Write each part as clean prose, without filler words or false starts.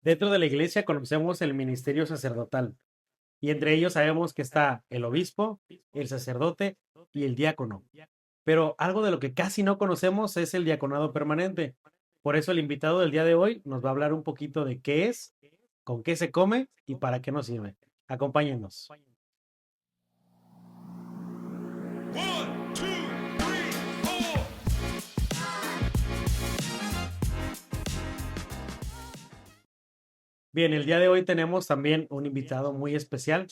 Dentro de la iglesia conocemos el ministerio sacerdotal y entre ellos sabemos que está el obispo, el sacerdote y el diácono. Pero algo de lo que casi no conocemos es el diaconado permanente. Por eso el invitado del día de hoy nos va a hablar un poquito de qué es, con qué se come y para qué nos sirve. Acompáñennos. One, two, three, four. Bien, el día de hoy tenemos también un invitado muy especial,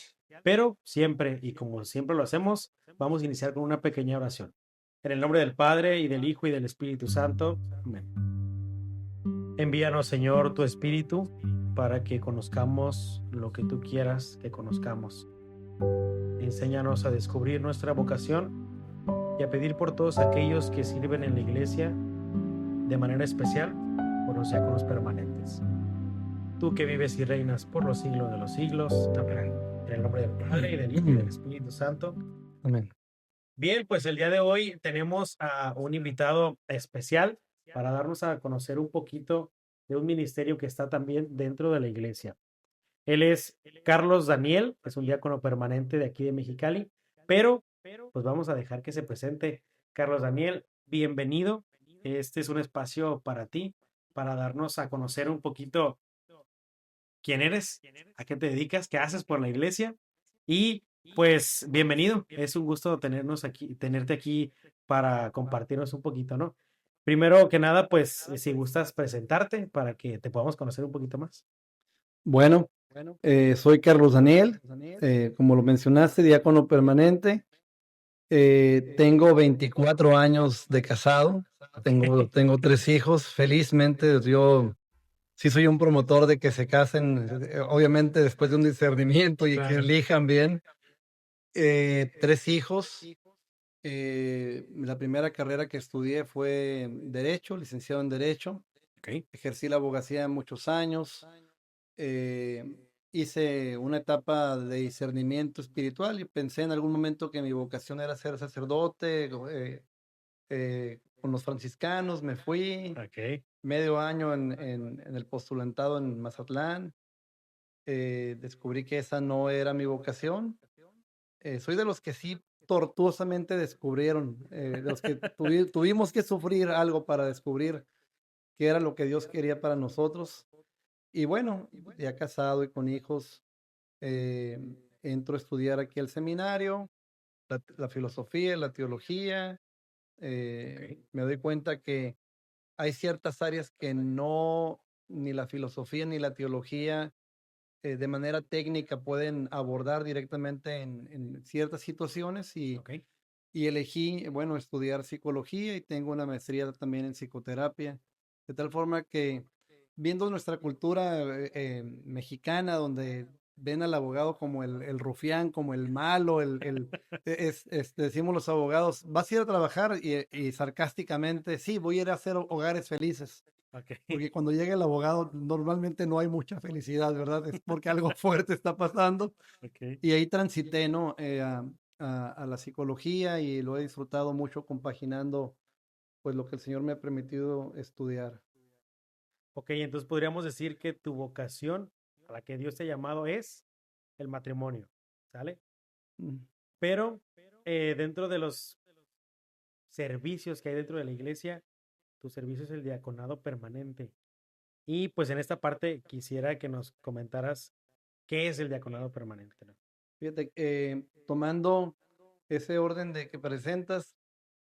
pero siempre, y como siempre lo hacemos, vamos a iniciar con una pequeña oración. En el nombre del Padre, y del Hijo, y del Espíritu Santo. Amén. Envíanos, Señor, tu Espíritu para que conozcamos lo que tú quieras que conozcamos. Enséñanos a descubrir nuestra vocación y a pedir por todos aquellos que sirven en la iglesia, de manera especial por los diáconos permanentes. Tú que vives y reinas por los siglos de los siglos. Amén. En el nombre del Padre, y del Hijo, y del Espíritu Santo. Amén. Bien, pues el día de hoy tenemos a un invitado especial para darnos a conocer un poquito de un ministerio que está también dentro de la iglesia. Él es Carlos Daniel, es un diácono permanente de aquí de Mexicali, pero pues vamos a dejar que se presente. Carlos Daniel, bienvenido. Este es un espacio para ti, para darnos a conocer un poquito quién eres, a qué te dedicas, qué haces por la iglesia y pues bienvenido. Es un gusto tenerte aquí para compartirnos un poquito, ¿no? Primero que nada, pues si gustas presentarte para que te podamos conocer un poquito más. Bueno, soy Carlos Daniel, como lo mencionaste, diácono permanente. Tengo 24 años de casado, tengo 3 hijos. Felizmente, yo sí soy un promotor de que se casen, obviamente después de un discernimiento y que Claro. elijan bien. 3 hijos. La primera carrera que estudié fue Derecho, licenciado en Derecho. Ok. Ejercí la abogacía muchos años. eh, Hice una etapa de discernimiento espiritual y pensé en algún momento que mi vocación era ser sacerdote. Con los franciscanos me fui Ok. medio año en el postulantado en Mazatlán. Descubrí que esa no era mi vocación. Soy de los que sí tortuosamente descubrieron, de los que tuvimos que sufrir algo para descubrir qué era lo que Dios quería para nosotros. Y bueno, ya casado y con hijos, eh, entro a estudiar aquí al seminario, la filosofía, la teología. Ok. Me doy cuenta que hay ciertas áreas que no, ni la filosofía ni la teología de manera técnica pueden abordar directamente en ciertas situaciones Ok. y elegí, bueno, estudiar psicología y tengo una maestría también en psicoterapia, de tal forma que viendo nuestra cultura mexicana, donde ven al abogado como el rufián, como el malo, decimos los abogados, vas a ir a trabajar y sarcásticamente, sí, voy a ir a hacer hogares felices. Ok. Porque cuando llega el abogado normalmente no hay mucha felicidad, ¿verdad? Es porque algo fuerte está pasando. Ok. Y ahí transité, ¿no? A la psicología y lo he disfrutado mucho compaginando pues lo que el Señor me ha permitido estudiar. Ok, entonces podríamos decir que tu vocación a la que Dios te ha llamado es el matrimonio, ¿sale? Mm. Pero dentro de los servicios que hay dentro de la iglesia, tu servicio es el diaconado permanente. Y pues en esta parte quisiera que nos comentaras qué es el diaconado permanente, ¿no? Fíjate, tomando ese orden de que presentas,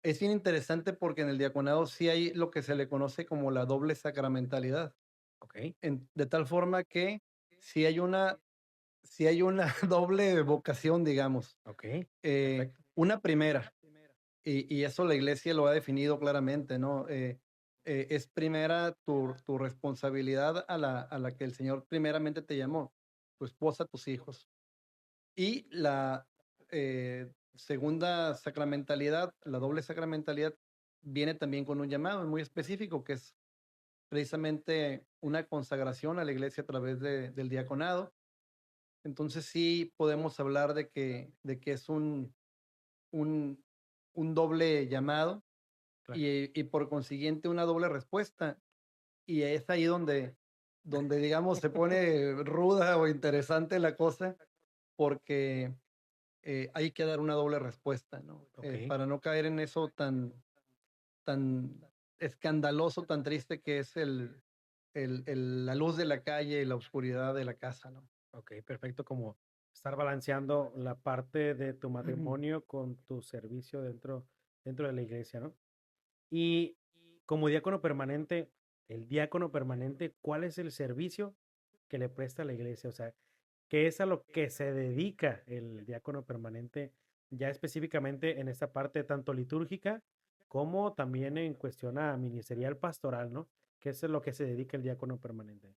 es bien interesante porque en el diaconado sí hay lo que se le conoce como la doble sacramentalidad, Ok. de tal forma que si hay una, si hay una doble vocación, digamos. Ok. Perfecto. Una primera, y eso la iglesia lo ha definido claramente, ¿no? Es primera tu responsabilidad a la que el Señor primeramente te llamó, tu esposa, tus hijos. Y la segunda sacramentalidad, la doble sacramentalidad, viene también con un llamado muy específico, que es precisamente una consagración a la iglesia a través del diaconado. Entonces sí podemos hablar de que es un, un doble llamado Claro. y por consiguiente una doble respuesta. Y es ahí donde donde, digamos, se pone ruda o interesante la cosa, porque hay que dar una doble respuesta, ¿no? Ok, Para no caer en eso tan escandaloso, tan triste que es la luz de la calle y la oscuridad de la casa, ¿no? ok, perfecto. Como estar balanceando la parte de tu matrimonio con tu servicio dentro de la iglesia, ¿no? Y como diácono permanente, el diácono permanente, ¿cuál es el servicio que le presta a la iglesia? O sea, ¿qué es a lo que se dedica el diácono permanente ya específicamente en esta parte tanto litúrgica como también en cuestión a ministerial pastoral, ¿no? ¿Qué es a lo que se dedica el diácono permanente?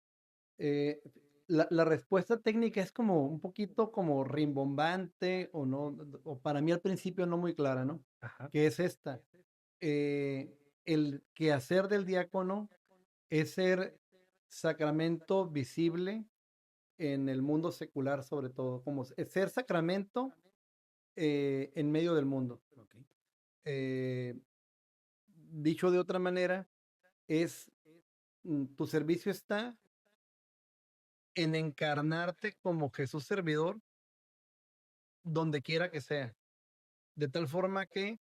Eh, la respuesta técnica es como un poquito como rimbombante o no, o para mí al principio no muy clara, ¿no? Ajá, Que es esta. El quehacer del diácono es ser sacramento visible en el mundo secular, sobre todo, como ser sacramento en medio del mundo. ok. Eh, Dicho de otra manera, es tu servicio está en encarnarte como Jesús servidor donde quiera que sea. De tal forma que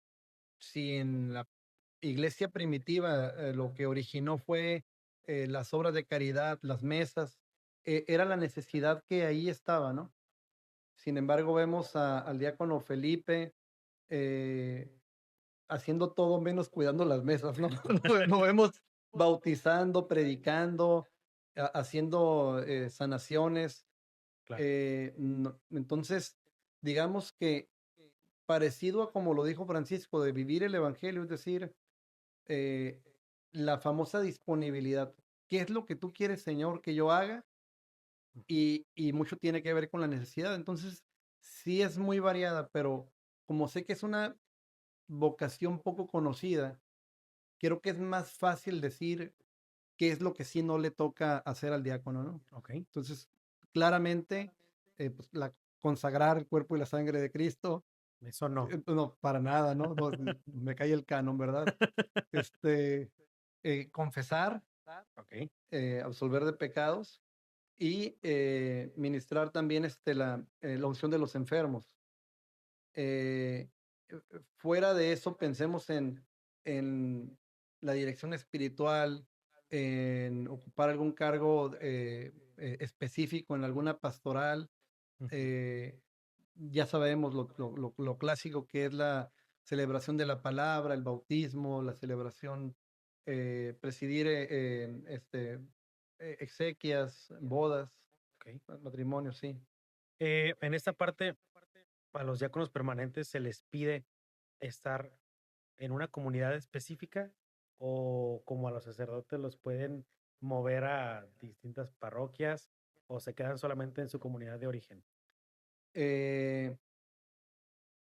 si en la iglesia primitiva lo que originó fue las obras de caridad, las mesas, era la necesidad que ahí estaba, ¿no? Sin embargo, vemos al diácono Felipe eh, haciendo todo menos cuidando las mesas, ¿no? Lo vemos bautizando, predicando, haciendo sanaciones. Claro. Entonces, digamos que parecido a como lo dijo Francisco, de vivir el Evangelio, es decir, eh, la famosa disponibilidad. ¿Qué es lo que tú quieres, Señor, que yo haga? Y mucho tiene que ver con la necesidad. Entonces, sí es muy variada, pero como sé que es una vocación poco conocida, creo que es más fácil decir qué es lo que sí no le toca hacer al diácono, ¿no? Ok, Entonces, claramente, pues, consagrar el cuerpo y la sangre de Cristo, eso no. no, para nada, ¿no? No, me cae el canon, ¿verdad? Este, confesar, Ok, absolver de pecados y ministrar también la unción de los enfermos. Fuera de eso, pensemos en la dirección espiritual, en ocupar algún cargo específico en alguna pastoral. ujú, eh, ya sabemos lo clásico que es la celebración de la palabra, el bautismo, la celebración, presidir exequias, bodas, ok. matrimonios, sí. En esta parte, a los diáconos permanentes se les pide estar en una comunidad específica o como a los sacerdotes los pueden mover a distintas parroquias o se quedan solamente en su comunidad de origen. Eh,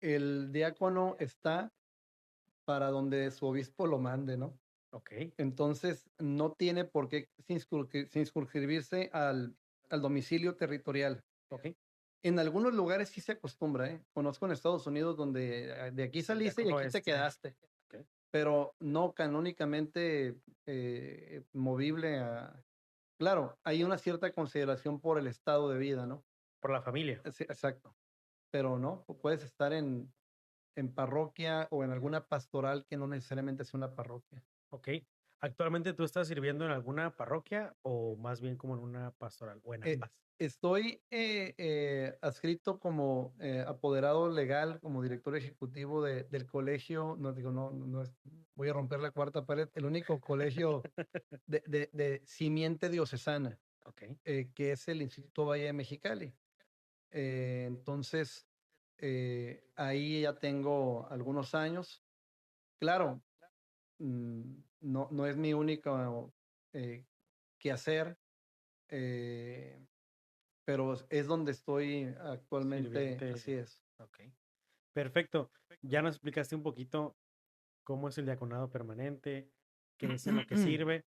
el diácono está para donde su obispo lo mande, ¿no? Ok, Entonces, no tiene por qué circunscribirse al domicilio territorial. ok. En algunos lugares sí se acostumbra, ¿eh? Conozco en Estados Unidos donde de aquí El saliste y diácono aquí te quedaste, ok, pero no canónicamente movible a... Claro, hay una cierta consideración por el estado de vida, ¿no? por la familia. Sí, exacto, pero no, puedes estar en parroquia o en alguna pastoral que no necesariamente sea una parroquia. Ok. ¿Actualmente tú estás sirviendo en alguna parroquia o más bien como en una pastoral o en Eh, ambas? Estoy adscrito como apoderado legal, como director ejecutivo del colegio, no digo, no es, voy a romper la cuarta pared, el único colegio de simiente diocesana, Ok, que es el Instituto Valle de Mexicali. Entonces, ahí ya tengo algunos años. Claro, no es mi único eh, quehacer, eh, pero es donde estoy actualmente, así sirviente. es. Ok, perfecto. Ya nos explicaste un poquito cómo es el diaconado permanente, qué es en lo que sirve,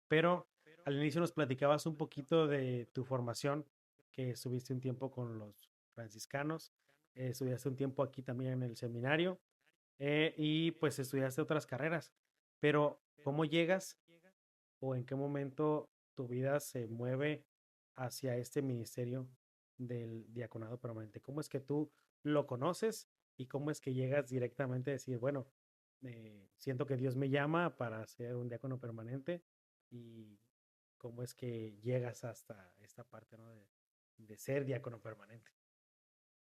pero al inicio nos platicabas un poquito de tu formación, que estuviste un tiempo con los franciscanos, estudiaste un tiempo aquí también en el seminario y pues estudiaste otras carreras, pero ¿cómo llegas o en qué momento tu vida se mueve hacia este ministerio del diaconado permanente? ¿Cómo es que tú lo conoces y cómo es que llegas directamente a decir, bueno, siento que Dios me llama para ser un diácono permanente y cómo es que llegas hasta esta parte, ¿no? De ser diácono permanente.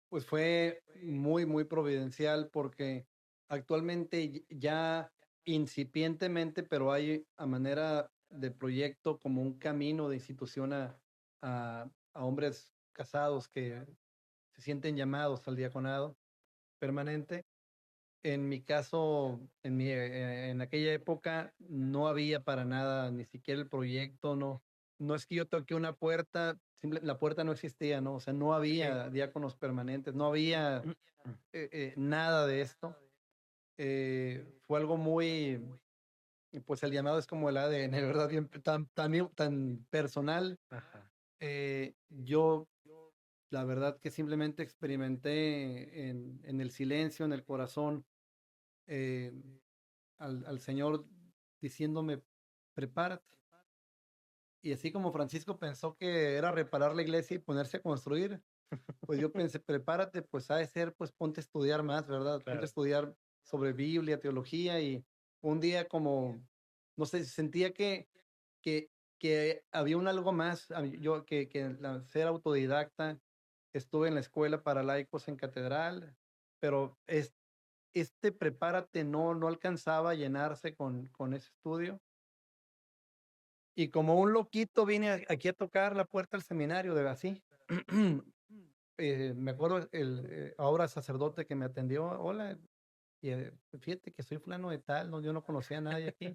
Pues fue muy, muy providencial porque actualmente ya incipientemente, pero hay a manera de proyecto como un camino de institución a hombres casados que se sienten llamados al diaconado permanente. En mi caso, en aquella época no había para nada, ni siquiera el proyecto, no es que yo toqué una puerta, la puerta no existía, ¿no? O sea, no Ok. había diáconos permanentes, no había nada de esto. Fue algo muy, pues el llamado es como el ADN, ¿verdad? Bien, tan personal. Ajá. Yo, la verdad que simplemente experimenté en el silencio, en el corazón, eh, al Señor diciéndome, prepárate. Y así como Francisco pensó que era reparar la iglesia y ponerse a construir, pues yo pensé, prepárate, pues ha de ser, pues ponte a estudiar más, ¿verdad? Ponte a Claro. estudiar sobre Biblia, teología y un día como, no sé, sentía que, que había un algo más, yo ser autodidacta, estuve en la escuela para laicos en catedral, pero este prepárate no alcanzaba a llenarse con ese estudio. Y como un loquito vine aquí a tocar la puerta del seminario, de así. Me acuerdo ahora sacerdote que me atendió, hola, fíjate que soy fulano de tal, no, yo no conocía a nadie aquí.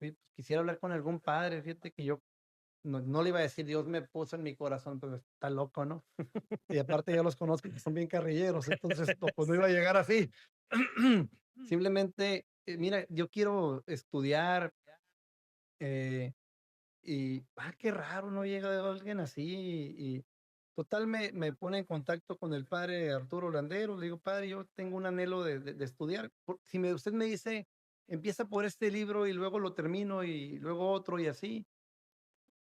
Oye, pues, quisiera hablar con algún padre, fíjate que yo no le iba a decir, Dios me puso en mi corazón, pero está loco, ¿no? Y aparte ya los conozco, que son bien carrilleros, entonces no, pues no iba a llegar así. Simplemente, mira, yo quiero estudiar, eh, y, qué raro, no llega alguien así. Y total, me pone en contacto con el padre Arturo Landero. Le digo, padre, yo tengo un anhelo de estudiar. Si usted me dice, empieza por este libro y luego lo termino y luego otro y así.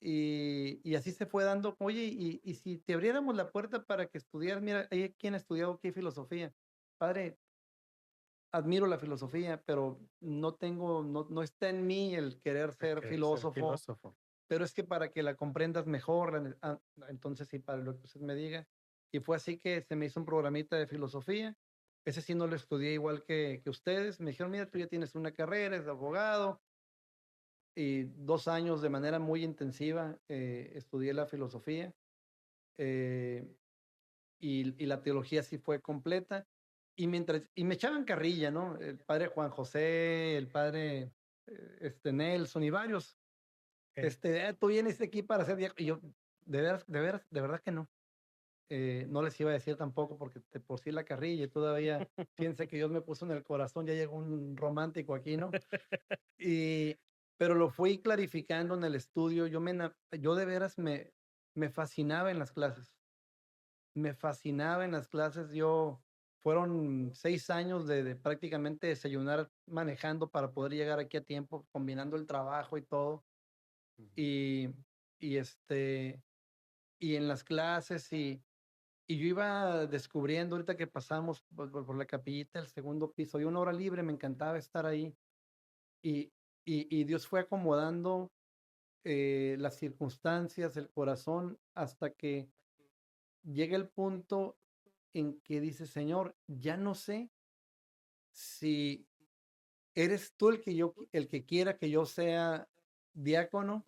Y así se fue dando. Oye, y si te abriéramos la puerta para que estudiaras, mira, hay quien ha estudiado aquí filosofía. Padre, admiro la filosofía, pero no está en mí el querer ser Ok, ser filósofo, filósofo. pero es que para que la comprendas mejor, entonces sí, para lo que usted me diga. Y fue así que se me hizo un programita de filosofía. Ese sí no lo estudié igual que ustedes. Me dijeron, mira, tú ya tienes una carrera, eres abogado. Y 2 años de manera muy intensiva estudié la filosofía. eh, y la teología sí fue completa. Y me echaban carrilla, ¿no? El padre Juan José, el padre Nelson y varios. Ok. Tú vienes aquí para ser diácono. Y yo, de veras, de veras, de verdad que no. No les iba a decir tampoco porque de por sí la carrilla y todavía piensa que Dios me puso en el corazón, ya llegó un romántico aquí, ¿no? Y, pero lo fui clarificando en el estudio. Yo de veras me fascinaba en las clases. Me fascinaba en las clases. Fueron 6 años de prácticamente desayunar manejando para poder llegar aquí a tiempo, combinando el trabajo y todo. Ujú. Y, y y en las clases y yo iba descubriendo ahorita que pasamos por la capillita, el segundo piso, y una hora libre, me encantaba estar ahí. Y, y Dios fue acomodando las circunstancias, el corazón, hasta que llega el punto en que dice, Señor, ya no sé si eres tú el que quiera que yo sea diácono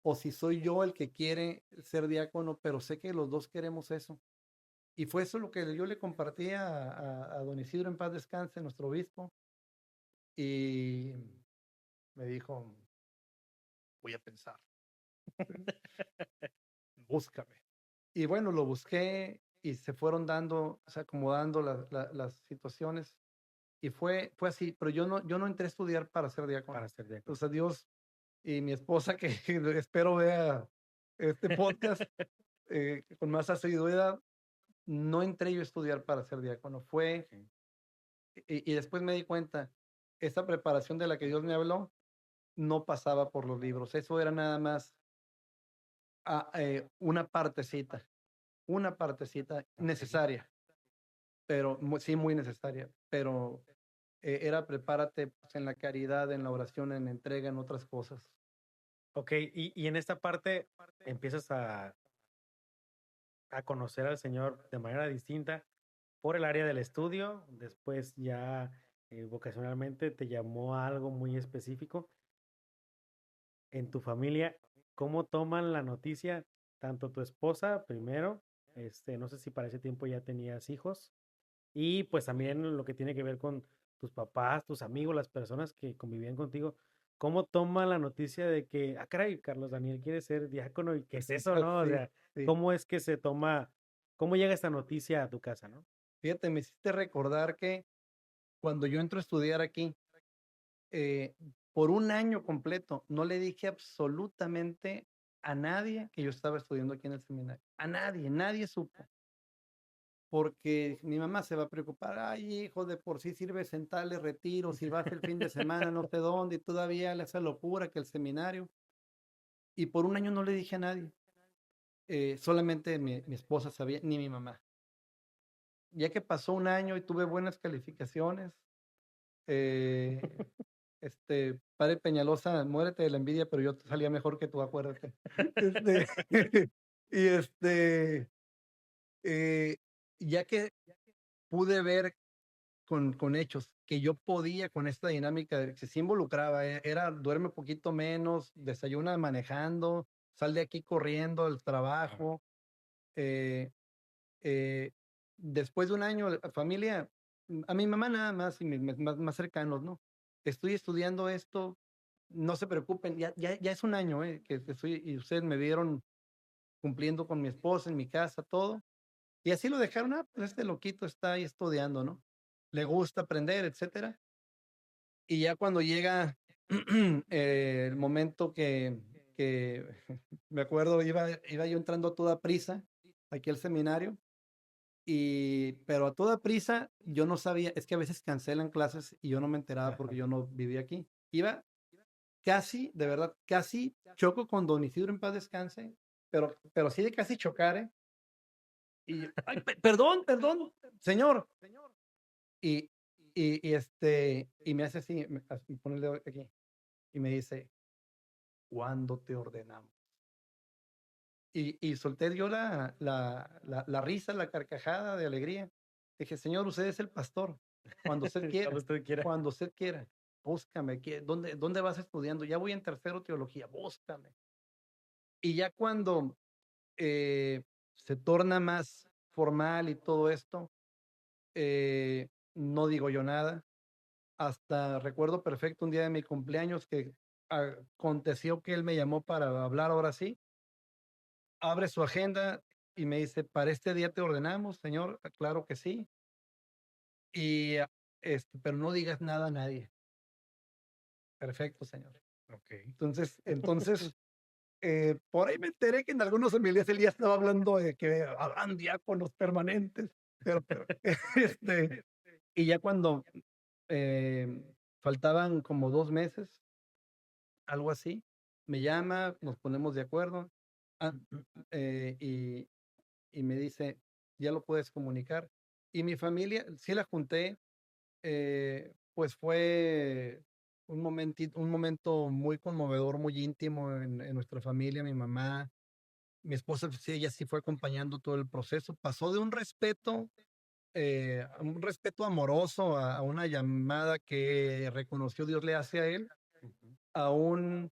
o si soy yo el que quiere ser diácono, pero sé que los dos queremos eso. Y fue eso lo que yo le compartí a don Isidro en paz descanse, nuestro obispo, y me dijo, voy a pensar, búscame. Y bueno, lo busqué y se fueron dando, o sea, acomodando las situaciones. Y fue así, pero yo no entré a estudiar para ser diácono. Para ser O diácono. sea, Dios y mi esposa, que espero vea este podcast con más asiduidad, no entré yo a estudiar para ser diácono. Ok. Y después me di cuenta, esa preparación de la que Dios me habló no pasaba por los libros. Eso era nada más una partecita necesaria, pero sí muy necesaria, pero era prepárate pues, en la caridad, en la oración, en la entrega, en otras cosas. Ok, y en esta parte empiezas a conocer al Señor de manera distinta por el área del estudio, después ya vocacionalmente te llamó a algo muy específico. En tu familia, ¿cómo toman la noticia? Tanto tu esposa primero, no sé si para ese tiempo ya tenías hijos, y pues también lo que tiene que ver con tus papás, tus amigos, las personas que convivían contigo. ¿Cómo toman la noticia de que, ah, caray, Carlos Daniel quiere ser diácono y qué es eso, no? O Sí, sea, sí. ¿cómo es que se toma, cómo llega esta noticia a tu casa, no? Fíjate, me hiciste recordar que cuando yo entro a estudiar aquí, eh, por un año completo, no le dije absolutamente a nadie que yo estaba estudiando aquí en el seminario. A nadie, nadie supo. Porque mi mamá se va a preocupar, ay, hijo, de por sí sirves en tales retiros y vas el fin de semana no sé dónde y todavía le hace locura que el seminario. Y por un año no le dije a nadie, solamente mi esposa sabía, ni mi mamá. Ya que pasó un año y tuve buenas calificaciones, eh, padre Peñalosa, muérete de la envidia, pero yo salía mejor que tú, acuérdate. Este, y eh, ya que pude ver con hechos que yo podía con esta dinámica, que se involucraba, era duerme poquito menos, desayuna manejando, sal de aquí corriendo al trabajo. eh, eh, Después de un año, la familia, a mi mamá nada más y más cercanos, ¿no? Estoy estudiando esto, no se preocupen, ya es un año, que estoy, y ustedes me vieron cumpliendo con mi esposa en mi casa, todo. Y así lo dejaron, pues este loquito está ahí estudiando, ¿no? Le gusta aprender, etcétera. Y ya cuando llega el momento que me acuerdo, iba yo entrando a toda prisa aquí al seminario, pero a toda prisa yo no sabía, es que a veces cancelan clases y yo no me enteraba porque yo no vivía aquí. Iba casi, de verdad, casi choco con don Isidro en paz descanse, pero sí de casi chocar, ¿eh? Y, ay, perdón, perdón, señor. Y, y me hace así, me pone el dedo aquí y me dice, ¿cuándo te ordenamos? Y solté yo la risa, la carcajada de alegría. Dije, Señor, usted es el pastor. Cuando usted Cuando quiera, usted quiera. cuando usted quiera, búscame. ¿Dónde vas estudiando? Ya voy en tercero teología, búscame. Y ya cuando se torna más formal y todo esto, no digo yo nada. Hasta recuerdo perfecto un día de mi cumpleaños que aconteció que él me llamó para hablar ahora sí, abre su agenda y me dice, para este día te ordenamos, señor, claro que sí, y pero no digas nada a nadie. Perfecto, señor. Ok. Entonces, por ahí me enteré que en algunos familias él ya estaba hablando de que habrán diáconos permanentes, pero y ya cuando eh, faltaban como 2 meses, algo así, me llama, nos ponemos de acuerdo, ah, eh, y, y me dice, ya lo puedes comunicar. Y mi familia, sí la junté, pues fue un momento muy conmovedor, muy íntimo en nuestra familia, mi mamá, mi esposa, sí, ella sí fue acompañando todo el proceso. Pasó de a un respeto amoroso a una llamada que reconoció Dios le hace a él, Ujú. a un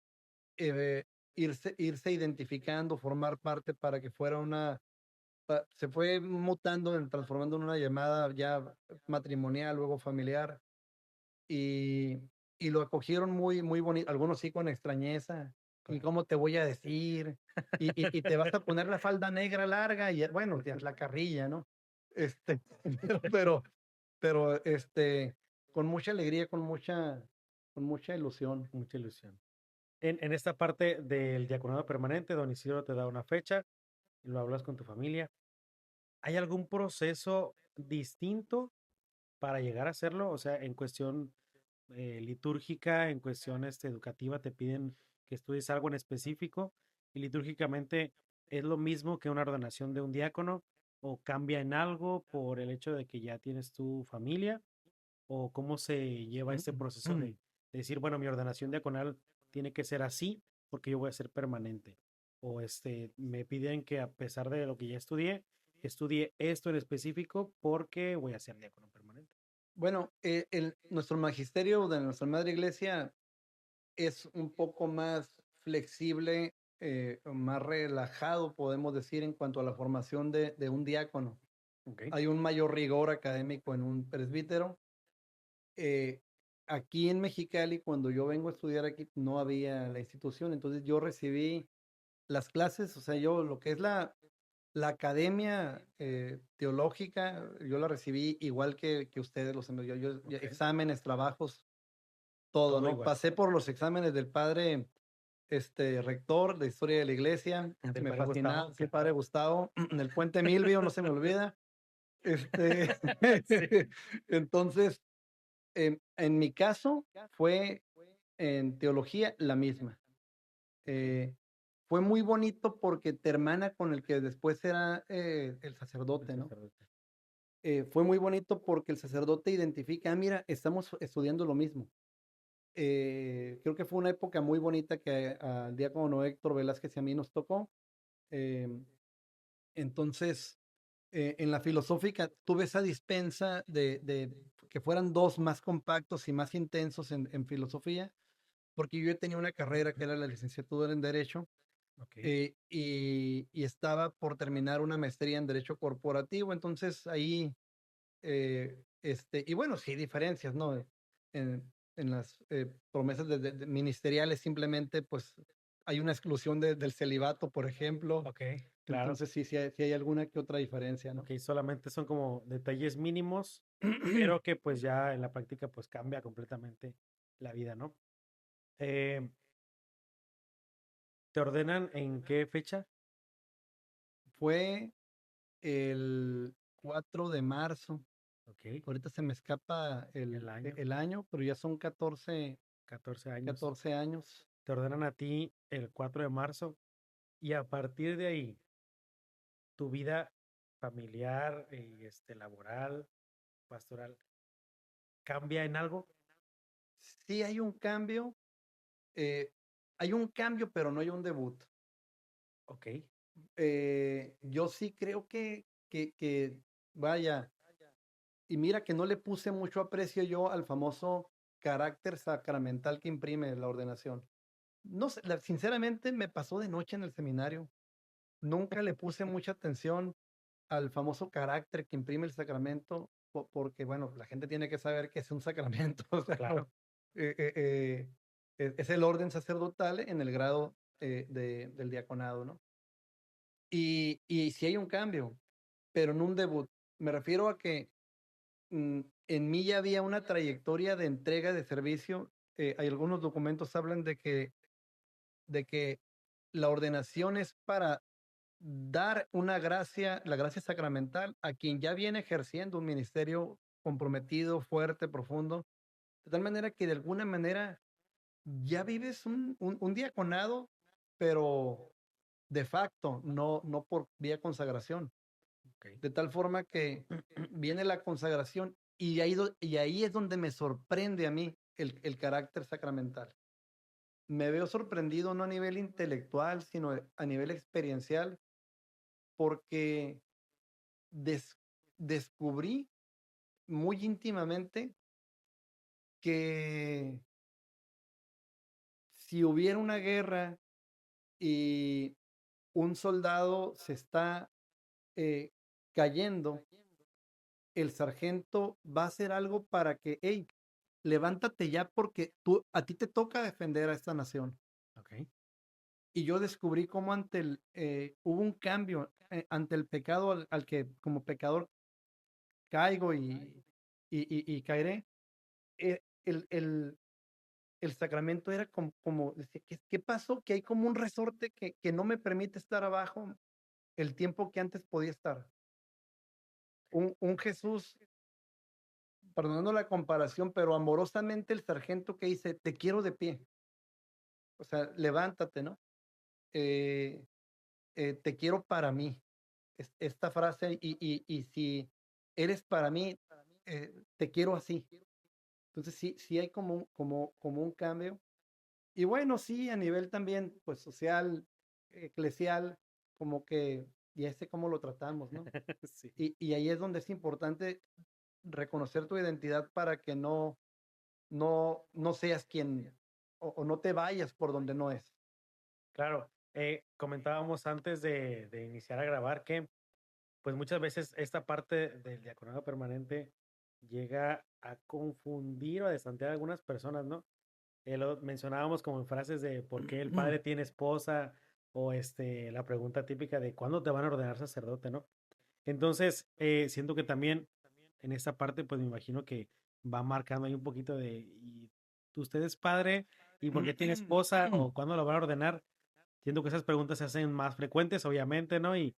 eh, irse identificando, formar parte para que fuera se fue mutando, transformando en una llamada ya matrimonial, luego familiar, y, y lo acogieron muy, muy bonito, algunos sí con extrañeza, y Claro. cómo te voy a decir, y te vas a poner la falda negra larga, y bueno, ya la carrilla, ¿no? Este, pero, pero, con mucha alegría, con mucha ilusión. Mucha ilusión. En esta parte del diaconado permanente, don Isidro te da una fecha, lo hablas con tu familia. ¿Hay algún proceso distinto para llegar a hacerlo? O sea, en cuestión litúrgica, en cuestión educativa, te piden que estudies algo en específico. y litúrgicamente es lo mismo que una ordenación de un diácono o cambia en algo por el hecho de que ya tienes tu familia o cómo se lleva este proceso de decir, bueno, mi ordenación diaconal tiene que ser así porque yo voy a ser permanente. O me piden que a pesar de lo que ya estudie esto en específico porque voy a ser diácono permanente. Bueno, nuestro magisterio de nuestra madre iglesia es un poco más flexible, más relajado, podemos decir, en cuanto a la formación de un diácono. Ok, Hay un mayor rigor académico en un presbítero. Eh, Aquí en Mexicali, cuando yo vengo a estudiar aquí, no había la institución, entonces yo recibí las clases, o sea, yo lo que es la academia teológica, yo la recibí igual que ustedes, ok, exámenes, trabajos, todo, todo ¿no? igual. Pasé por los exámenes del padre rector de historia de la iglesia, Del me padre Gustavo. fascinaba, sí, padre Gustavo, en el puente Milvio, no se me olvida. Este, Sí, entonces, en mi caso fue en teología la misma. Eh, Fue muy bonito porque te hermana con el que después era el el sacerdote, ¿no? sacerdote. Fue muy bonito porque el sacerdote identifica, ah, mira, estamos estudiando lo mismo. Creo que fue una época muy bonita que al diácono Héctor Velázquez y a mí nos tocó. Em, entonces, en la filosófica tuve esa dispensa de que fueran dos más compactos y más intensos en filosofía, porque yo tenía una carrera que era la licenciatura en Derecho Ok, y estaba por terminar una maestría en Derecho Corporativo, entonces ahí, y bueno, sí hay diferencias, ¿no? En las promesas ministeriales simplemente, pues hay una exclusión del celibato, por ejemplo, ok, claro. entonces sí hay alguna que otra diferencia, ¿no? Ok, solamente son como detalles mínimos, pero que pues ya en la práctica pues cambia completamente la vida, ¿no? Eh, ¿Te ordenan en qué fecha? Fue el 4 de marzo. Ok, Ahorita se me escapa el año, el año, pero ya son 14 años. 14 años. Te ordenan a ti el 4 de marzo y a partir de ahí, tu vida familiar y laboral, pastoral, ¿cambia en algo? Sí eh, hay un cambio, pero no hay un debut. Ok, Yo sí creo vaya, y mira que no le puse mucho aprecio yo al famoso carácter sacramental que imprime la ordenación. No sé, sinceramente me pasó de noche en el seminario. Nunca le puse mucha atención al famoso carácter que imprime el sacramento, porque, bueno, la gente tiene que saber que es un sacramento, o sea, claro. es el orden sacerdotal en el grado del diaconado, ¿no? Y sí hay un cambio, pero no un debut. Me refiero a que en mí ya había una trayectoria de entrega de servicio. Hay algunos documentos hablan de que la ordenación es para dar una gracia, la gracia sacramental a quien ya viene ejerciendo un ministerio comprometido, fuerte, profundo, de tal manera que de alguna manera ya vives un diaconado, pero de facto, no por vía consagración. Ok, De tal forma que viene la consagración y ahí es donde me sorprende a mí el carácter sacramental. Me veo sorprendido no a nivel intelectual, sino a nivel experiencial, porque des- descubrí muy íntimamente que si hubiera una guerra y un soldado se está eh, cayendo, el sargento va a hacer algo para que, hey, levántate ya porque a ti te toca defender a esta nación. ok, Y yo descubrí cómo hubo un cambio ante el pecado al que como pecador caigo y caeré. eh, el, el, el sacramento era decía, ¿qué pasó? Que hay como un resorte que no me permite estar abajo el tiempo que antes podía estar. Un Jesús, perdonando la comparación, pero amorosamente el sargento que dice, te quiero de pie, o sea, levántate, ¿no? eh, te quiero para mí. Esta frase, y si eres para mí, te quiero así. Entonces sí hay como un cambio. Y bueno, sí, a nivel también, pues social, eclesial, como que ya sé cómo lo tratamos, ¿no? Sí. Y ahí es donde es importante reconocer tu identidad para que no seas quien, o no te vayas por donde no es. Claro, comentábamos antes de iniciar a grabar que, pues muchas veces esta parte del diaconado permanente llega a confundir o a desantear a algunas personas, ¿no? Lo mencionábamos como en frases de por qué el padre tiene esposa o la pregunta típica de cuándo te van a ordenar sacerdote, ¿no? Entonces, siento que también en esta parte, pues me imagino que va marcando ahí un poquito de, ¿y usted es padre? ¿Y por qué tiene esposa? ¿O cuándo lo van a ordenar? Siento que esas preguntas se hacen más frecuentes, obviamente, ¿no? Y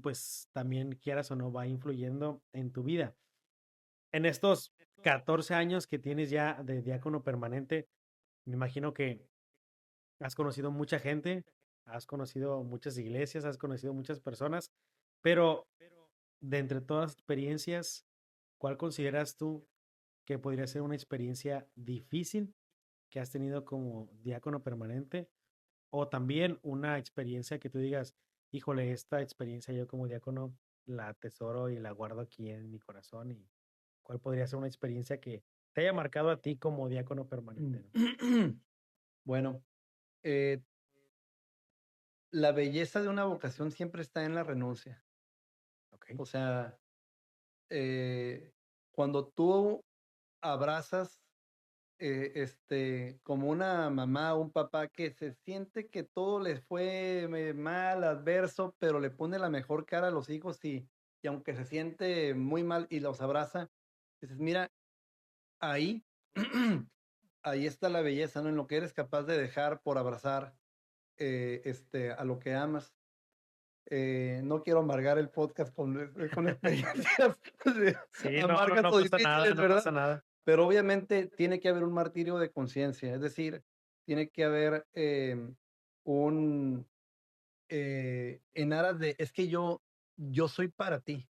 pues también, quieras o no, va influyendo en tu vida. En estos 14 años que tienes ya de diácono permanente, me imagino que has conocido mucha gente, has conocido muchas iglesias, has conocido muchas personas, pero de entre todas las experiencias, ¿cuál consideras tú que podría ser una experiencia difícil que has tenido como diácono permanente? O también una experiencia que tú digas, híjole, esta experiencia yo como diácono la atesoro y la guardo aquí en mi corazón. ¿Y cuál podría ser una experiencia que te haya marcado a ti como diácono permanente, ¿no? Bueno, eh, la belleza de una vocación siempre está en la renuncia. Ok. O sea, cuando tú abrazas, como una mamá o un papá que se siente que todo les fue mal, adverso, pero le pone la mejor cara a los hijos y aunque se siente muy mal y los abraza, dices, mira, ahí, ahí está la belleza, ¿no? En lo que eres capaz de dejar por abrazar, a lo que amas. No quiero amargar el podcast con experiencias Sí, no, no, amargas no o pasa nada, difíciles, no ¿verdad? pasa nada. Pero obviamente tiene que haber un martirio de conciencia, es decir, tiene que haber un, en aras de, es que yo soy para ti,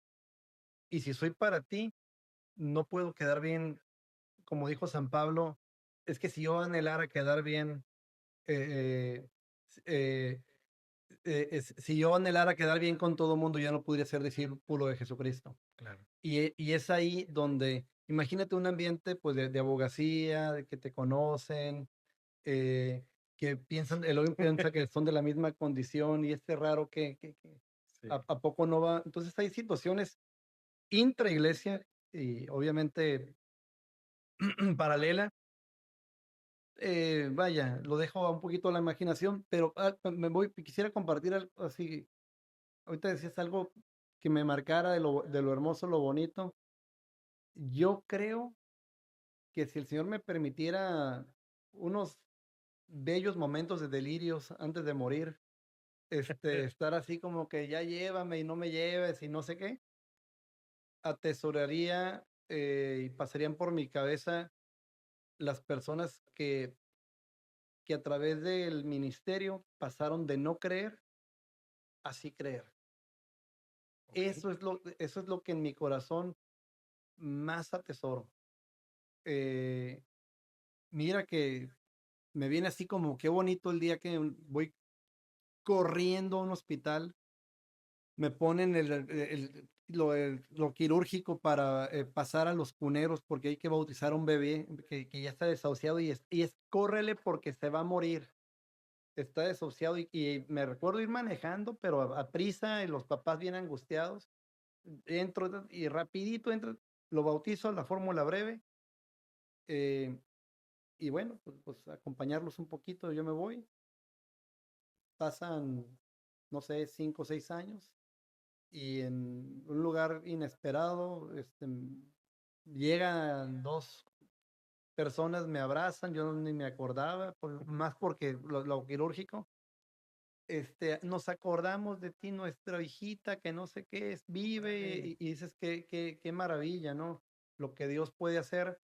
y si soy para ti, no puedo quedar bien, como dijo San Pablo, es que si yo anhelara quedar bien, eh, eh, si yo anhelara quedar bien con todo el mundo, ya no podría ser discípulo de Jesucristo. Claro. Y es ahí donde, imagínate un ambiente pues de abogacía, de que te conocen, eh, que piensan, el otro piensa que son de la misma condición y este raro que Sí. a poco no va. Entonces hay situaciones intraiglesia y obviamente paralela. Vaya, lo dejo a un poquito a la imaginación, pero quisiera compartir algo así. Ahorita decías algo que me marcara de lo hermoso, lo bonito. Yo creo que si el Señor me permitiera unos bellos momentos de delirios antes de morir, estar así como que ya llévame y no me lleves y no sé qué, atesoraría y pasarían por mi cabeza las personas que a través del ministerio pasaron de no creer a sí creer. Ok. Eso es lo que en mi corazón más atesoro. Eh, Mira que me viene así como qué bonito el día que voy corriendo a un hospital, me ponen lo quirúrgico para pasar a los cuneros porque hay que bautizar a un bebé que ya está desahuciado y es córrele porque se va a morir. Está desahuciado y me recuerdo ir manejando, pero a prisa y los papás bien angustiados. Entro y rapidito entro, lo bautizo a la fórmula breve. eh, y bueno, pues acompañarlos un poquito, yo me voy. Pasan, no sé, 5 o 6 años y en un lugar inesperado, llegan dos personas, me abrazan, yo ni me acordaba, más porque lo quirúrgico, nos acordamos de ti, nuestra hijita, que no sé qué es, vive, Órale. y dices, qué maravilla, ¿no? Lo que Dios puede hacer.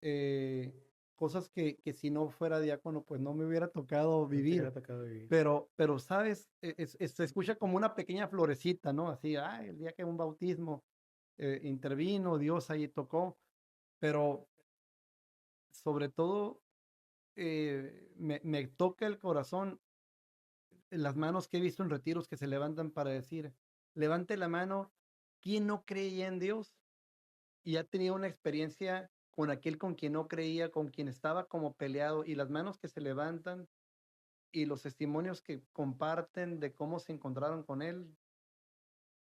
eh, cosas que si no fuera diácono, pues no me hubiera tocado No te vivir. hubiera tocado vivir. Pero, ¿sabes? Se escucha como una pequeña florecita, ¿no? Así, el día que un bautismo intervino, Dios ahí tocó, pero sobre todo me toca el corazón las manos que he visto en retiros que se levantan para decir, levante la mano, ¿quién no creía en Dios? Y ha tenido una experiencia con aquel con quien no creía, con quien estaba como peleado, y las manos que se levantan y los testimonios que comparten de cómo se encontraron con él,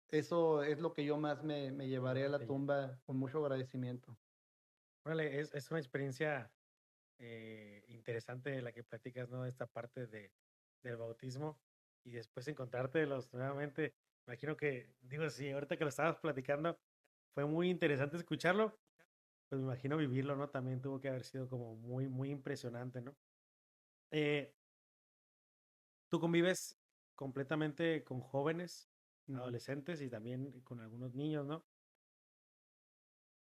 eso es lo que yo más me llevaré a la tumba con mucho agradecimiento. Órale, es una experiencia interesante la que platicas, ¿no? Esta parte del bautismo y después encontrártelos nuevamente. Imagino que, digo, sí, ahorita que lo estabas platicando, fue muy interesante escucharlo, pues me imagino vivirlo, ¿no? También tuvo que haber sido como muy, muy impresionante, ¿no? Eh, Tú convives completamente con jóvenes, Ujú. adolescentes y también con algunos niños, ¿no?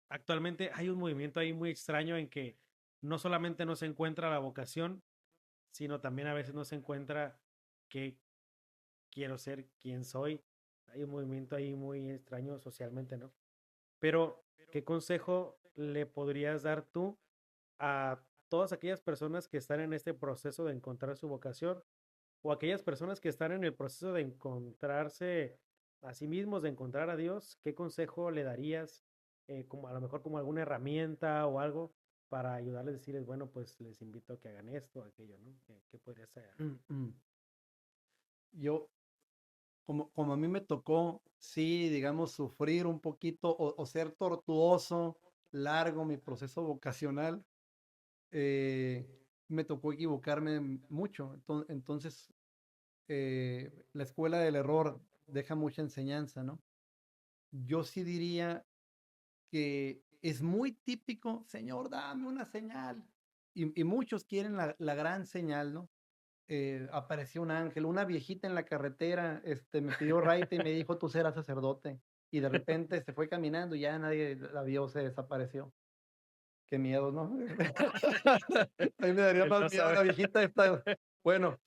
Actualmente hay un movimiento ahí muy extraño en que no solamente no se encuentra la vocación, sino también a veces no se encuentra qué quiero ser, quién soy. Hay un movimiento ahí muy extraño socialmente, ¿no? Pero, ¿qué consejo le podrías dar tú a todas aquellas personas que están en este proceso de encontrar su vocación o aquellas personas que están en el proceso de encontrarse a sí mismos, de encontrar a Dios? ¿Qué consejo le darías, como a lo mejor como alguna herramienta o algo para ayudarles a decirles, bueno, pues les invito a que hagan esto, aquello, ¿no? ¿Qué podría ser? Yo, como a mí me tocó, sí, digamos, sufrir un poquito o ser tortuoso, largo mi proceso vocacional, eh, me tocó equivocarme mucho. Entonces, la escuela del error deja mucha enseñanza, ¿no? Yo sí diría que es muy típico, Señor, dame una señal. Y muchos quieren la gran señal, ¿no? Apareció un ángel, una viejita en la carretera, me pidió raite y me dijo, tú serás sacerdote. Y de repente se fue caminando y ya nadie la vio, se desapareció. Qué miedo, ¿no? A mí me daría Él más no miedo sabe. la viejita esta. Bueno,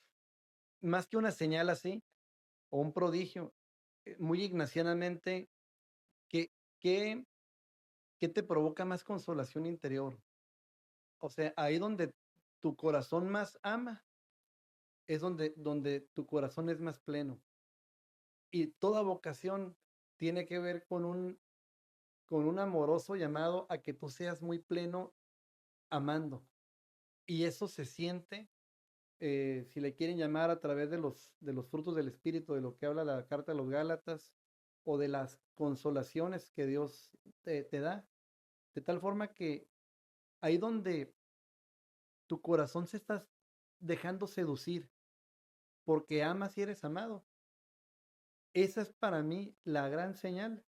más que una señal así, o un prodigio, muy ignacianamente, ¿qué, qué, qué te provoca más consolación interior? O sea, ahí donde tu corazón más ama, es donde tu corazón es más pleno. Y toda vocación tiene que ver con un amoroso llamado a que tú seas muy pleno amando. Y eso se siente, si le quieren llamar a través de los frutos del Espíritu, de lo que habla la carta de los Gálatas, o de las consolaciones que Dios te da, de tal forma que ahí donde tu corazón se está dejando seducir porque amas y eres amado, esa es para mí la gran señal.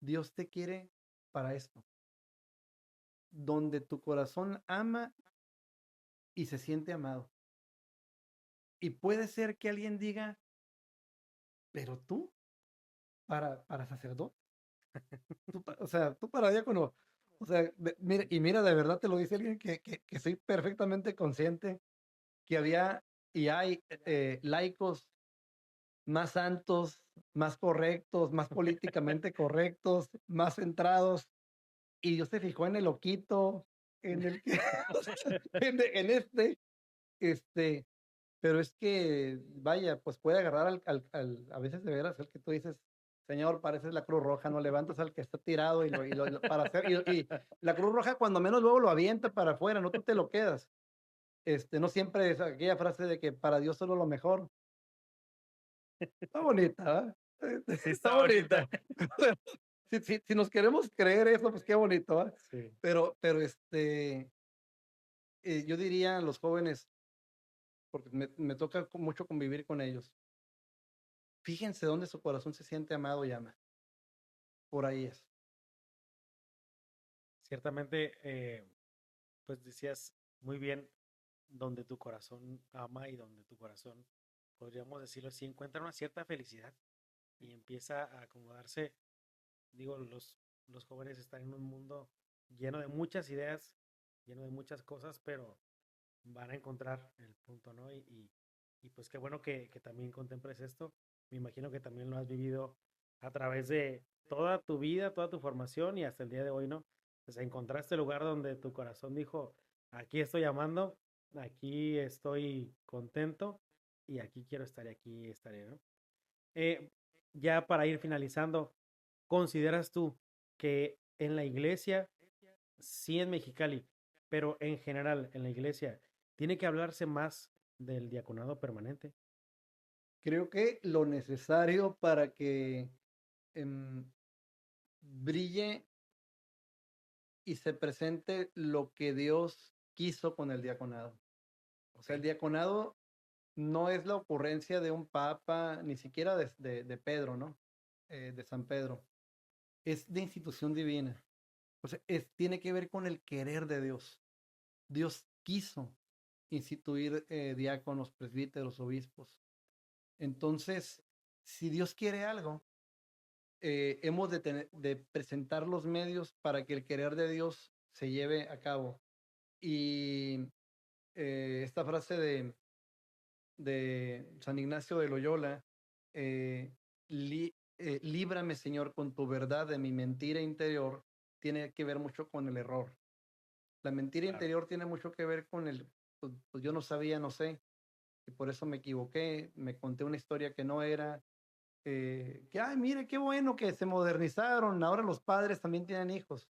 Dios te quiere para esto, donde tu corazón ama y se siente amado. Y puede ser que alguien diga, pero tú, para sacerdote, o sea, tú para diácono, o sea, mira, y mira, de verdad te lo dice alguien que soy perfectamente consciente que había y hay laicos más santos, más correctos, más políticamente correctos, más centrados, y Dios se fijó en el loquito, en el que, en este, pero es que, vaya, pues puede agarrar a veces de veras el que tú dices, Señor, pareces la Cruz Roja, no levantas al que está tirado para hacer, y la Cruz Roja cuando menos luego lo avienta para afuera, no tú te lo quedas. No siempre es aquella frase de que para Dios solo lo mejor. Está bonita, ¿verdad? Sí, Está está bonita. bonita. Si nos queremos creer eso, pues qué bonito, ¿verdad? Sí. Pero yo diría a los jóvenes, porque me toca mucho convivir con ellos, fíjense dónde su corazón se siente amado y ama. Por ahí es. Ciertamente, pues decías muy bien, donde tu corazón ama y donde tu corazón, podríamos decirlo así, encuentra una cierta felicidad y empieza a acomodarse. Digo, los jóvenes están en un mundo lleno de muchas ideas, lleno de muchas cosas, pero van a encontrar el punto, ¿no? Y pues qué bueno que también contemples esto. Me imagino que también lo has vivido a través de toda tu vida, toda tu formación y hasta el día de hoy, ¿no? Pues encontraste el lugar donde tu corazón dijo, aquí estoy amando, aquí estoy contento y aquí quiero estar y aquí estaré, ¿no? Eh, ya para ir finalizando, ¿consideras tú que en la iglesia, sí en Mexicali, pero en general en la iglesia, tiene que hablarse más del diaconado permanente? Creo que lo necesario para que em, brille y se presente lo que Dios quiso con el diaconado. O sea, el Ok, diaconado no es la ocurrencia de un papa, ni siquiera de Pedro, ¿no? De San Pedro. Es de institución divina. O sea, tiene que ver con el querer de Dios. Dios quiso instituir diáconos, presbíteros, obispos. Entonces, si Dios quiere algo, hemos de presentar los medios para que el querer de Dios se lleve a cabo. Y esta frase de San Ignacio de Loyola, eh, líbrame Señor con tu verdad de mi mentira interior, tiene que ver mucho con el error. La mentira claro. interior tiene mucho que ver con pues yo no sabía, no sé, y por eso me equivoqué, me conté una historia que no era, ay, mire, qué bueno que se modernizaron, ahora los padres también tienen hijos.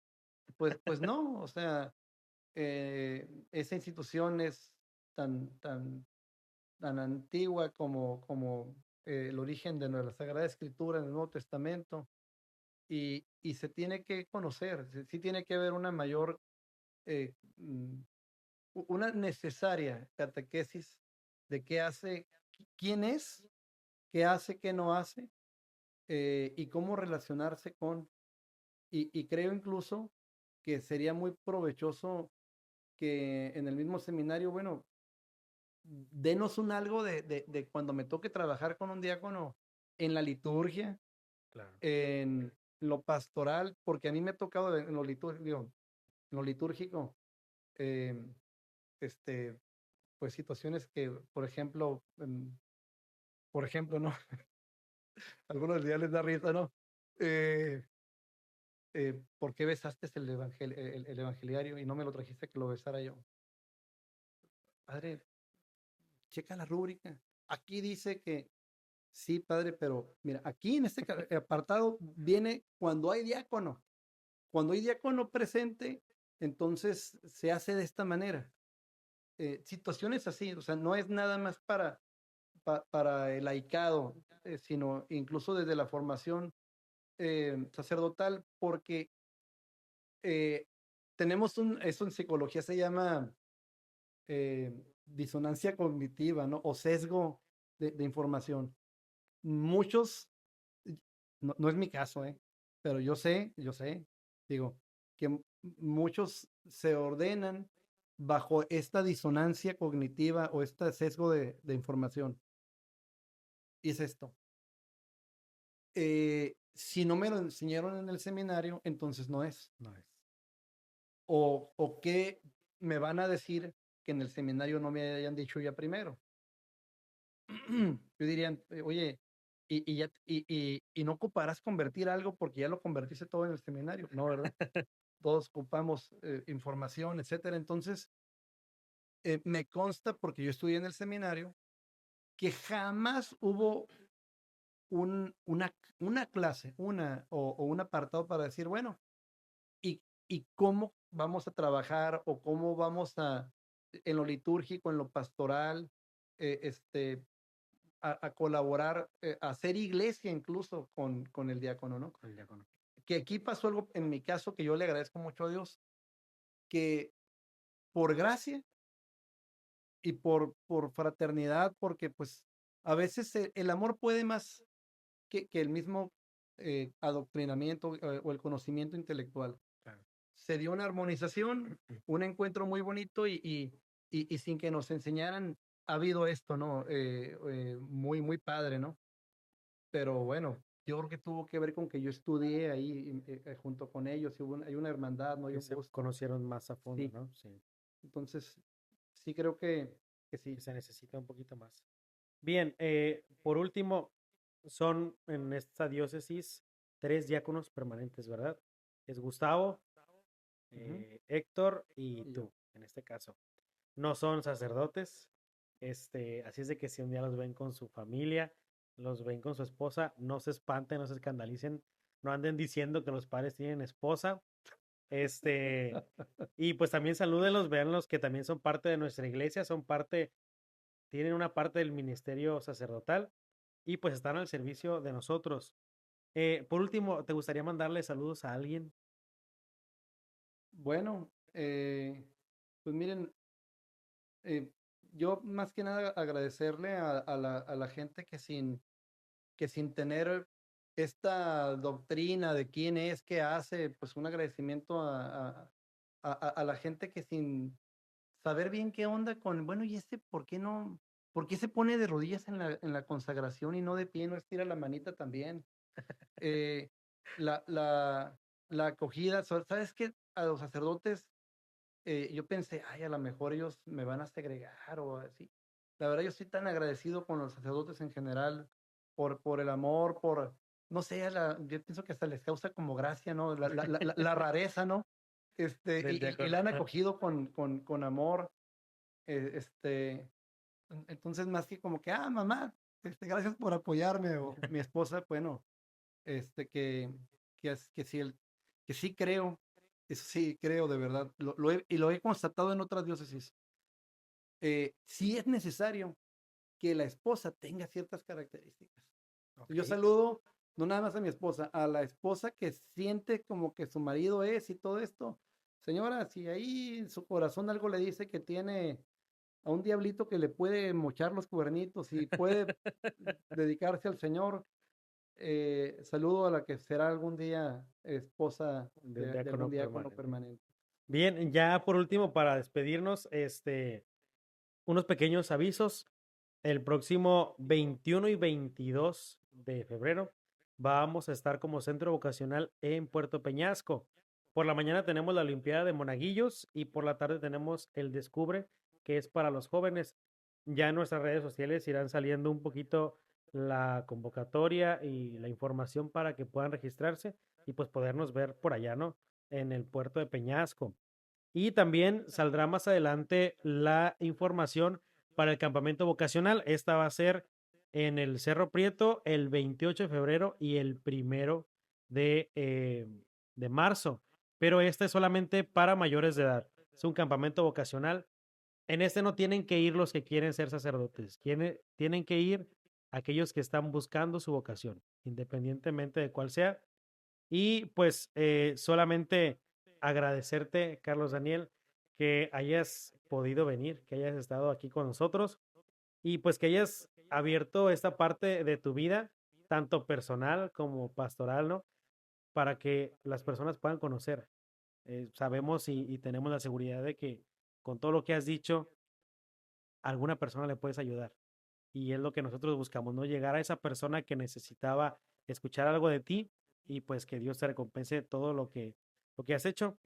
Pues no, o sea, esa institución es tan antigua como el origen de la Sagrada Escritura en el Nuevo Testamento, y se tiene que conocer, sí tiene que haber una mayor, eh, mm, una necesaria catequesis de qué hace, quién es, qué hace, qué no hace, y cómo relacionarse con, y creo incluso que sería muy provechoso que en el mismo seminario, bueno, denos un algo de cuando me toque trabajar con un diácono en la liturgia, Claro. en lo pastoral, porque a mí me ha tocado en lo litúrgico, eh, este, pues situaciones que, por ejemplo, ¿no? Algunos días les da risa, ¿no? Eh, ¿Por qué besaste el evangeliario y no me lo trajiste que lo besara yo? Padre, checa la rúbrica. Aquí dice que sí, padre, pero mira, aquí en este apartado viene cuando hay diácono. Cuando hay diácono presente, entonces se hace de esta manera. Situaciones así, o sea, no es nada más para el laicado, sino incluso desde la formación sacerdotal, porque eh, tenemos eso en psicología se llama disonancia cognitiva, ¿no? O sesgo de información. Muchos, no es mi caso, pero yo sé, digo, que muchos se ordenan bajo esta disonancia cognitiva o este sesgo de información. Y es esto. Si no me lo enseñaron en el seminario, entonces no es. No es. O qué me van a decir que en el seminario no me hayan dicho ya primero. Yo diría, oye, y no ocuparás convertir algo porque ya lo convertiste todo en el seminario, ¿no, verdad? Todos ocupamos información, etcétera. Entonces, me consta, porque yo estudié en el seminario, que jamás hubo una clase, o un apartado para decir, bueno, y cómo vamos a trabajar o cómo vamos en lo litúrgico, en lo pastoral, eh, este, a colaborar, a hacer iglesia incluso con el diácono, ¿no? Con el diácono. Que aquí pasó algo en mi caso que yo le agradezco mucho a Dios, que por gracia y por fraternidad, porque pues a veces el amor puede más que el mismo adoctrinamiento o el conocimiento intelectual. Claro. Se dio una armonización, un encuentro muy bonito y sin que nos enseñaran, ha habido esto, ¿no? Muy, muy padre, ¿no? Pero bueno, yo creo que tuvo que ver con que yo estudié ahí junto con ellos, y hay una hermandad, ¿no? Hay Que un se gusto. conocieron más a fondo, Sí, ¿no? Sí, entonces sí creo que que sí. se necesita un poquito más. Bien, por último, son en esta diócesis 3 diáconos permanentes, ¿verdad? Es Gustavo, Ujú. Héctor y Y yo. tú, en este caso. No son sacerdotes, así es de que si un día los ven con su familia, los ven con su esposa, no se espanten, no se escandalicen, no anden diciendo que los padres tienen esposa. Y pues también salúdenlos, véanlos que también son parte de nuestra iglesia, son parte, tienen una parte del ministerio sacerdotal y pues están al servicio de nosotros. Por último, ¿te gustaría mandarle saludos a alguien? Bueno, pues miren, eh, yo más que nada agradecerle a la gente que sin tener esta doctrina de quién es, qué hace, pues un agradecimiento a la gente que sin saber bien qué onda con, bueno, ¿y este por qué no? ¿Por qué se pone de rodillas en la consagración y no de pie, no estira la manita también? Eh, la, la, la acogida, ¿sabes qué? A los sacerdotes, yo pensé, ay, a lo mejor ellos me van a segregar o así. La verdad, yo estoy tan agradecido con los sacerdotes en general por el amor, no sé, yo pienso que hasta les causa como gracia, ¿no? La rareza, ¿no? Del Y diácono. la han acogido con amor. Entonces, más que como que, mamá, gracias por apoyarme, o mi esposa, bueno, que, que sí, que sí creo, eso sí creo de verdad, y lo he constatado en otras diócesis. Sí es necesario que la esposa tenga ciertas características. Ok. Yo saludo no nada más a mi esposa, a la esposa que siente como que su marido es y todo esto. Señora, si ahí en su corazón algo le dice que tiene a un diablito que le puede mochar los cuernitos y puede dedicarse al Señor, saludo a la que será algún día esposa De un de algún diácono diácono permanente. permanente. Bien, ya por último, para despedirnos, unos pequeños avisos. El próximo 21 y 22 de febrero vamos a estar como centro vocacional en Puerto Peñasco. Por la mañana tenemos la Olimpiada de Monaguillos y por la tarde tenemos el Descubre, que es para los jóvenes. Ya en nuestras redes sociales irán saliendo un poquito la convocatoria y la información para que puedan registrarse y pues podernos ver por allá, ¿no? En el puerto de Peñasco. Y también saldrá más adelante la información para el campamento vocacional. Esta va a ser en el Cerro Prieto el 28 de febrero y el 1 de marzo. Pero este es solamente para mayores de edad. Es un campamento vocacional. En este no tienen que ir los que quieren ser sacerdotes. Tienen que ir aquellos que están buscando su vocación, independientemente de cuál sea. Y pues solamente agradecerte, Carlos Daniel, que hayas podido venir, que hayas estado aquí con nosotros y pues que hayas abierto esta parte de tu vida, tanto personal como pastoral, ¿no? Para que las personas puedan conocer. Sabemos y tenemos la seguridad de que con todo lo que has dicho, a alguna persona le puedes ayudar. Y es lo que nosotros buscamos, ¿no? Llegar a esa persona que necesitaba escuchar algo de ti y pues que Dios te recompense todo lo que has hecho.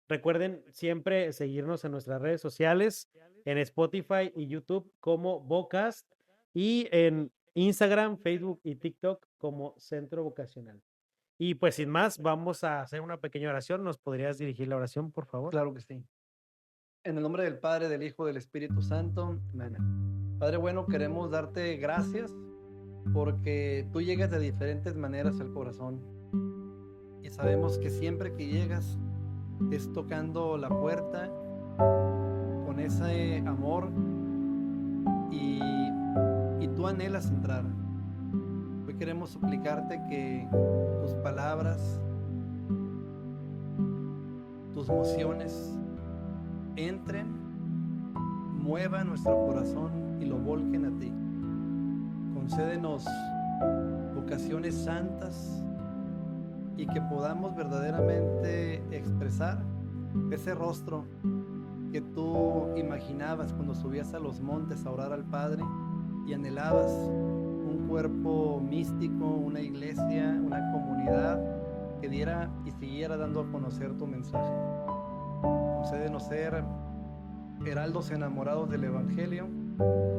Recuerden siempre seguirnos en nuestras redes sociales, en Spotify y YouTube como Vocast y en Instagram, Facebook y TikTok como Centro Vocacional. Y pues sin más, vamos a hacer una pequeña oración. ¿Nos podrías dirigir la oración, por favor? Claro que sí. En el nombre del Padre, del Hijo, del Espíritu Santo. Amén. Padre bueno, queremos darte gracias porque tú llegas de diferentes maneras al corazón. Y sabemos que siempre que llegas es tocando la puerta con ese amor y, y tú anhelas entrar. Hoy queremos suplicarte que tus palabras, tus mociones entren, muevan nuestro corazón y lo volquen a ti. Concédenos vocaciones santas y que podamos verdaderamente expresar ese rostro que tú imaginabas cuando subías a los montes a orar al Padre y anhelabas un cuerpo místico, una iglesia, una comunidad que diera y siguiera dando a conocer tu mensaje. Concédenos ser heraldos enamorados del Evangelio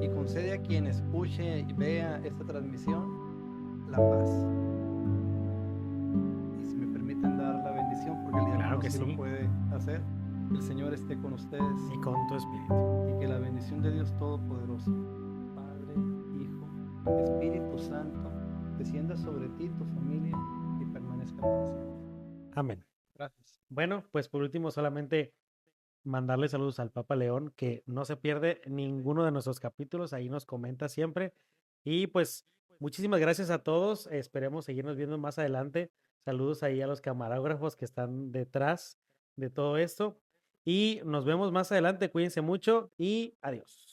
y concede a quien escuche y vea esta transmisión la paz. Y si me permiten dar la bendición, porque el Claro diácono que sí sí. lo puede hacer, el Señor esté con ustedes Y con tu espíritu. y que la bendición de Dios Todopoderoso, Padre, Hijo, Espíritu Santo, descienda sobre ti, tu familia y permanezca para siempre. Amén. Gracias. Bueno, pues por último, solamente mandarle saludos al Papa León, que no se pierde ninguno de nuestros capítulos, ahí nos comenta siempre. Y pues muchísimas gracias a todos, esperemos seguirnos viendo más adelante. Saludos ahí a los camarógrafos que están detrás de todo esto. Y nos vemos más adelante, cuídense mucho y adiós.